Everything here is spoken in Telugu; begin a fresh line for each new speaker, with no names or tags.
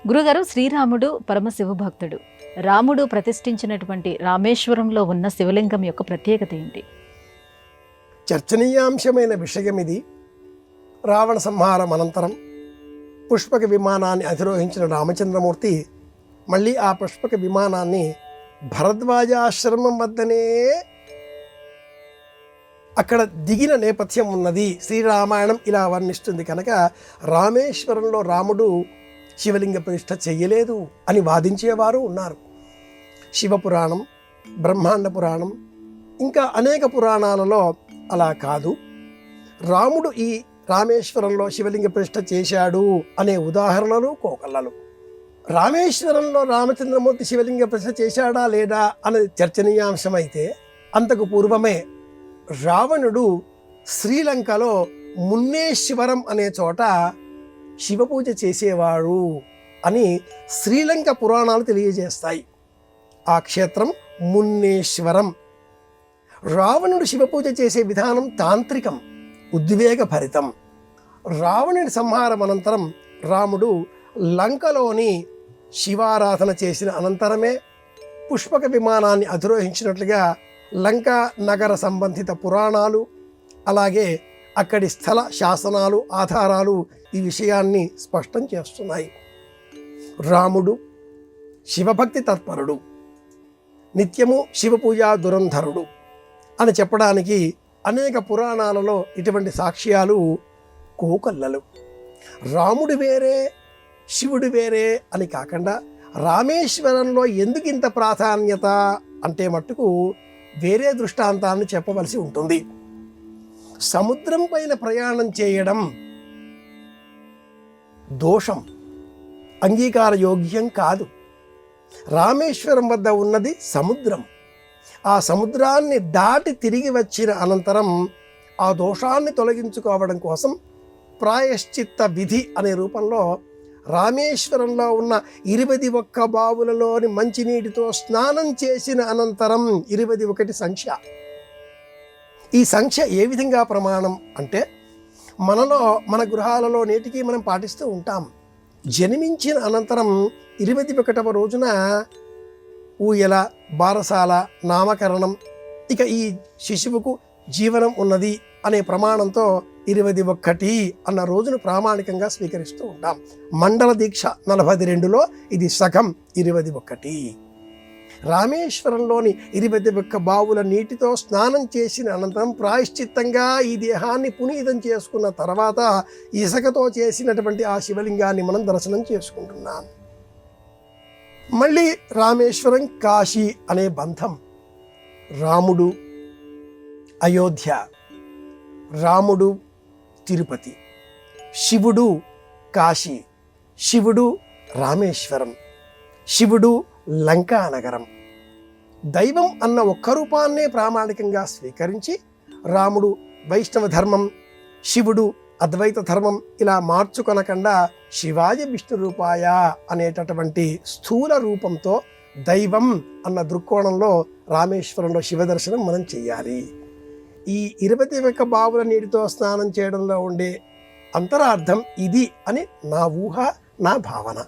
గురుగారు, శ్రీరాముడు పరమశివ భక్తుడు. రాముడు ప్రతిష్ఠించినటువంటి రామేశ్వరంలో ఉన్న శివలింగం యొక్క ప్రత్యేకత ఏంటి?
చర్చనీయాంశమైన విషయం ఇది. రావణ సంహారం అనంతరం పుష్పక విమానాన్ని అధిరోహించిన రామచంద్రమూర్తి మళ్ళీ ఆ పుష్పక విమానాన్ని భరద్వాజాశ్రమం వద్దనే అక్కడ దిగిన నేపథ్యం ఉన్నది. శ్రీరామాయణం ఇలా వర్ణిస్తుంది. కనుక రామేశ్వరంలో రాముడు శివలింగ ప్రతిష్ఠ చెయ్యలేదు అని వాదించేవారు ఉన్నారు. శివపురాణం, బ్రహ్మాండ పురాణం, ఇంకా అనేక పురాణాలలో అలా కాదు. రాముడు ఈ రామేశ్వరంలో శివలింగ ప్రతిష్ఠ చేశాడు అనే ఉదాహరణలు కోకల్లలు. రామేశ్వరంలో రామచంద్రమూర్తి శివలింగ ప్రతిష్ఠ చేశాడా లేదా అనేది చర్చనీయాంశమైతే, అంతకు పూర్వమే రావణుడు శ్రీలంకలో మున్నేశ్వరం అనే చోట శివపూజ చేసేవాడు అని శ్రీలంక పురాణాలు తెలియజేస్తాయి. ఆ క్షేత్రం మున్నేశ్వరం. రావణుడు శివపూజ చేసే విధానం తాంత్రికం, ఉద్వేగభరితం. రావణుడి సంహారం అనంతరం రాముడు లంకలోని శివారాధన చేసిన అనంతరమే పుష్పక విమానాన్ని అధిరోహించినట్లుగా లంకా నగర సంబంధిత పురాణాలు, అలాగే అక్కడి స్థల శాసనాలు, ఆధారాలు ఈ విషయాన్ని స్పష్టం చేస్తున్నాయి. రాముడు శివభక్తి తత్పరుడు, నిత్యము శివపూజా దురంధరుడు అని చెప్పడానికి అనేక పురాణాలలో ఇటువంటి సాక్ష్యాలు కోకల్లలు. రాముడు వేరే, శివుడు వేరే అని కాకుండా రామేశ్వరంలో ఎందుకు ఇంత ప్రాధాన్యత అంటే మట్టుకు వేరే దృష్టాంతాన్ని చెప్పవలసి ఉంటుంది. సముద్రం పైన ప్రయాణం చేయడం దోషం, అంగీకార యోగ్యం కాదు. రామేశ్వరం వద్ద ఉన్నది సముద్రం. ఆ సముద్రాన్ని దాటి తిరిగి వచ్చిన అనంతరం ఆ దోషాన్ని తొలగించుకోవడం కోసం ప్రాయశ్చిత్త విధి అనే రూపంలో రామేశ్వరంలో ఉన్న 21 బావులలోని మంచినీటితో స్నానం చేసిన అనంతరం 21 సంఖ్య. ఈ సంఖ్య ఏ విధంగా ప్రమాణం అంటే, మనలో మన గృహాలలో నేటికి మనం పాటిస్తూ ఉంటాం. జన్మించిన అనంతరం 21వ రోజున ఊయల, బారసాల, నామకరణం, ఇక ఈ శిశువుకు జీవనం ఉన్నది అనే ప్రమాణంతో 21 అన్న రోజును ప్రామాణికంగా స్వీకరిస్తూ ఉంటాం. మండల దీక్ష 42లో ఇది సగం 21. రామేశ్వరంలోని 21 బావుల నీటితో స్నానం చేసిన అనంతరం ప్రాయశ్చిత్తంగా ఈ దేహాన్ని పునీతం చేసుకున్న తర్వాత ఇసుకతో చేసినటువంటి ఆ శివలింగాన్ని మనం దర్శనం చేసుకుంటున్నాం. మళ్ళీ రామేశ్వరం, కాశీ అనే బంధం. రాముడు అయోధ్య, రాముడు తిరుపతి, శివుడు కాశీ, శివుడు రామేశ్వరం, శివుడు లంకా నగరం. దైవం అన్న ఒక్క రూపాన్నే ప్రామాణికంగా స్వీకరించి రాముడు వైష్ణవ ధర్మం, శివుడు అద్వైత ధర్మం ఇలా మార్చుకొనకుండా శివాయ విష్ణు రూపాయ అనేటటువంటి స్థూల రూపంతో దైవం అన్న దృక్కోణంలో రామేశ్వరంలో శివ దర్శనం మనం చెయ్యాలి. ఈ 21 బావుల నీటితో స్నానం చేయడంలో ఉండే అంతరార్థం ఇది అని నా ఊహ, నా భావన.